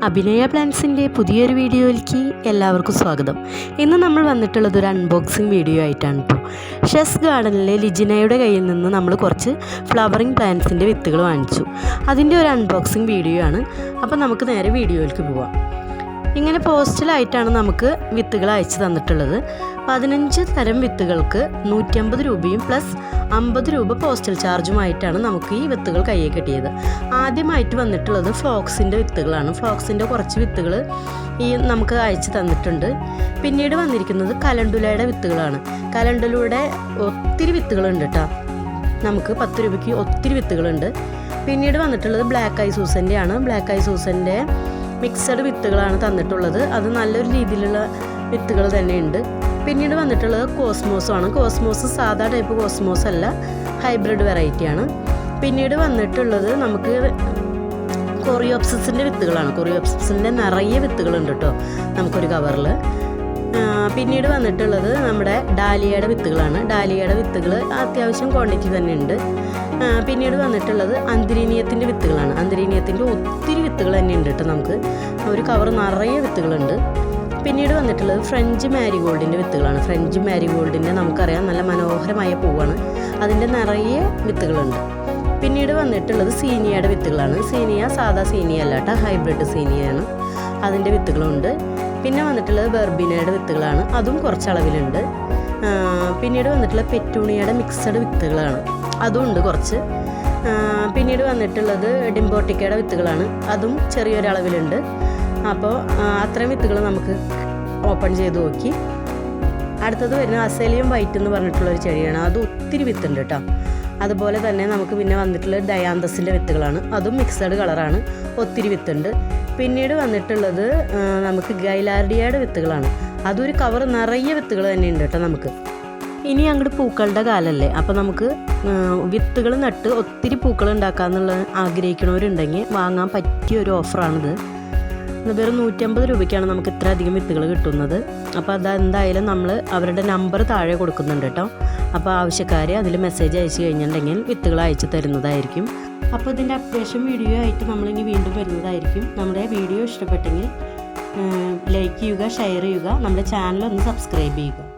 അഭിനയ പ്ലാൻസിൻ്റെ പുതിയൊരു വീഡിയോയിലേക്ക് എല്ലാവർക്കും സ്വാഗതം. ഇന്ന് നമ്മൾ വന്നിട്ടുള്ളത് ഒരു അൺബോക്സിങ് വീഡിയോ ആയിട്ടാണ് കേട്ടോ. ഷെസ് ഗാർഡനിലെ ലിജിനയുടെ കയ്യിൽ നിന്ന് നമ്മൾ കുറച്ച് ഫ്ലവറിങ് പ്ലാന്റ്സിൻ്റെ വിത്തുകൾ വാങ്ങിച്ചു. അതിൻ്റെ ഒരു അൺബോക്സിങ് വീഡിയോ ആണ്. അപ്പോൾ നമുക്ക് നേരെ വീഡിയോയിലേക്ക് പോവാം. ഇങ്ങനെ പോസ്റ്റലായിട്ടാണ് നമുക്ക് വിത്തുകൾ അയച്ചു തന്നിട്ടുള്ളത്. 15 തരം വിത്തുകൾക്ക് 150 രൂപയും പ്ലസ് 50 രൂപ പോസ്റ്റൽ ചാർജുമായിട്ടാണ് നമുക്ക് ഈ വിത്തുകൾ കയ്യിൽ കിട്ടിയത്. ആദ്യമായിട്ട് വന്നിട്ടുള്ളത് ഫ്ലോക്സിൻ്റെ വിത്തുകളാണ്. ഫ്ലോക്സിൻ്റെ കുറച്ച് വിത്തുകൾ നമുക്ക് അയച്ചു തന്നിട്ടുണ്ട്. പിന്നീട് വന്നിരിക്കുന്നത് കലണ്ടുലയുടെ വിത്തുകളാണ്. കലണ്ടുലയുടെ ഒത്തിരി വിത്തുകളുണ്ട് കേട്ടോ. നമുക്ക് 10 രൂപയ്ക്ക് ഒത്തിരി വിത്തുകളുണ്ട്. പിന്നീട് വന്നിട്ടുള്ളത് ബ്ലാക്ക് ഐ സൂസൻ്റെ ആണ്. ബ്ലാക്ക് ഐ സൂസൻ്റെ മിക്സഡ് വിത്തുകളാണ് തന്നിട്ടുള്ളത്. അത് നല്ലൊരു രീതിയിലുള്ള വിത്തുകൾ തന്നെയുണ്ട്. പിന്നീട് വന്നിട്ടുള്ളത് കോസ്മോസാണ്. കോസ്മോസ് സാധാ ടൈപ്പ് കോസ്മോസ് അല്ല, ഹൈബ്രിഡ് വെറൈറ്റിയാണ്. പിന്നീട് വന്നിട്ടുള്ളത് നമുക്ക് കൊറിയോപ്സിസിൻ്റെ വിത്തുകളാണ്. കൊറിയോപ്സിസിൻ്റെ നിറയെ വിത്തുകളുണ്ട് കേട്ടോ നമുക്കൊരു കവറിൽ. പിന്നീട് വന്നിട്ടുള്ളത് നമ്മുടെ ഡാലിയയുടെ വിത്തുകളാണ്. ഡാലിയയുടെ വിത്തുകൾ അത്യാവശ്യം ക്വാണ്ടിറ്റി തന്നെ ഉണ്ട്. പിന്നീട് വന്നിട്ടുള്ളത് അന്തരീനീയത്തിൻ്റെ വിത്തുകളാണ്. അന്തരീനീയത്തിൻ്റെ ഒത്തിരി വിത്തുകൾ തന്നെ ഉണ്ട് കേട്ടോ. നമുക്ക് ഒരു കവർ നിറയെ വിത്തുകളുണ്ട്. പിന്നീട് വന്നിട്ടുള്ളത് ഫ്രഞ്ച് മാരിഗോൾഡിൻ്റെ വിത്തുകളാണ്. ഫ്രഞ്ച് മാരിഗോൾഡിൻ്റെ നമുക്കറിയാം നല്ല മനോഹരമായ പൂവാണ്. അതിൻ്റെ നിറയെ വിത്തുകളുണ്ട്. പിന്നീട് വന്നിട്ടുള്ളത് സീനിയയുടെ വിത്തുകളാണ്. സീനിയ സാധാ സീനിയ അല്ല കേട്ടോ, ഹൈബ്രിഡ് സീനിയാണ്. അതിൻ്റെ വിത്തുകളുണ്ട്. പിന്നെ വന്നിട്ടുള്ളത് വെർബിനയുടെ വിത്തുകളാണ്. അതും കുറച്ചളവിലുണ്ട്. പിന്നീട് വന്നിട്ടുള്ളത് പെറ്റൂണിയയുടെ മിക്സഡ് വിത്തുകളാണ്. അതും ഉണ്ട് കുറച്ച്. പിന്നീട് വന്നിട്ടുള്ളത് ഡിംബോട്ടിക്കയുടെ വിത്തുകളാണ്. അതും ചെറിയൊരളവിലുണ്ട്. അപ്പോൾ അത്രയും വിത്തുകൾ നമുക്ക് ഓപ്പൺ ചെയ്ത് നോക്കി. അടുത്തത് വരുന്നത് അസേലിയം വൈറ്റ് എന്ന് പറഞ്ഞിട്ടുള്ളൊരു ചെടിയാണ്. അത് ഒത്തിരി വിത്തുണ്ട് കേട്ടോ. അതുപോലെ തന്നെ നമുക്ക് പിന്നെ വന്നിട്ടുള്ളത് ഡയാന്തസിൻ്റെ വിത്തുകളാണ്. അതും മിക്സഡ് കളറാണ്, ഒത്തിരി വിത്തുണ്ട്. പിന്നീട് വന്നിട്ടുള്ളത് നമുക്ക് ഗൈലാർഡിയയുടെ വിത്തുകളാണ്. അതൊരു കവർ നിറയെ വിത്തുകൾ തന്നെയുണ്ട് കേട്ടോ നമുക്ക്. ഇനി അങ്ങോട്ട് പൂക്കളുടെ കാലമല്ലേ, അപ്പോൾ നമുക്ക് വിത്തുകൾ നട്ട് ഒത്തിരി പൂക്കൾ ഉണ്ടാക്കാമെന്നുള്ള ആഗ്രഹിക്കണവരുണ്ടെങ്കിൽ വാങ്ങാൻ പറ്റിയ ഒരു ഓഫറാണിത്. വെറും 150 രൂപയ്ക്കാണ് നമുക്ക് ഇത്ര അധികം വിത്തുകൾ കിട്ടുന്നത്. അപ്പോൾ അതെന്തായാലും നമ്മൾ അവരുടെ നമ്പർ താഴെ കൊടുക്കുന്നുണ്ട് കേട്ടോ. അപ്പോൾ ആവശ്യക്കാർ അതിൽ മെസ്സേജ് അയച്ചു കഴിഞ്ഞിട്ടുണ്ടെങ്കിൽ വിത്തുകൾ അയച്ചു തരുന്നതായിരിക്കും. അപ്പോൾ ഇതിൻ്റെ അപ്ഡേഷൻ വീഡിയോ ആയിട്ട് നമ്മളിനി വീണ്ടും വരുന്നതായിരിക്കും. നമ്മുടെ വീഡിയോ ഇഷ്ടപ്പെട്ടെങ്കിൽ ലൈക്ക് ചെയ്യുക, ഷെയർ ചെയ്യുക, നമ്മുടെ ചാനൽ ഒന്ന് സബ്സ്ക്രൈബ് ചെയ്യുക.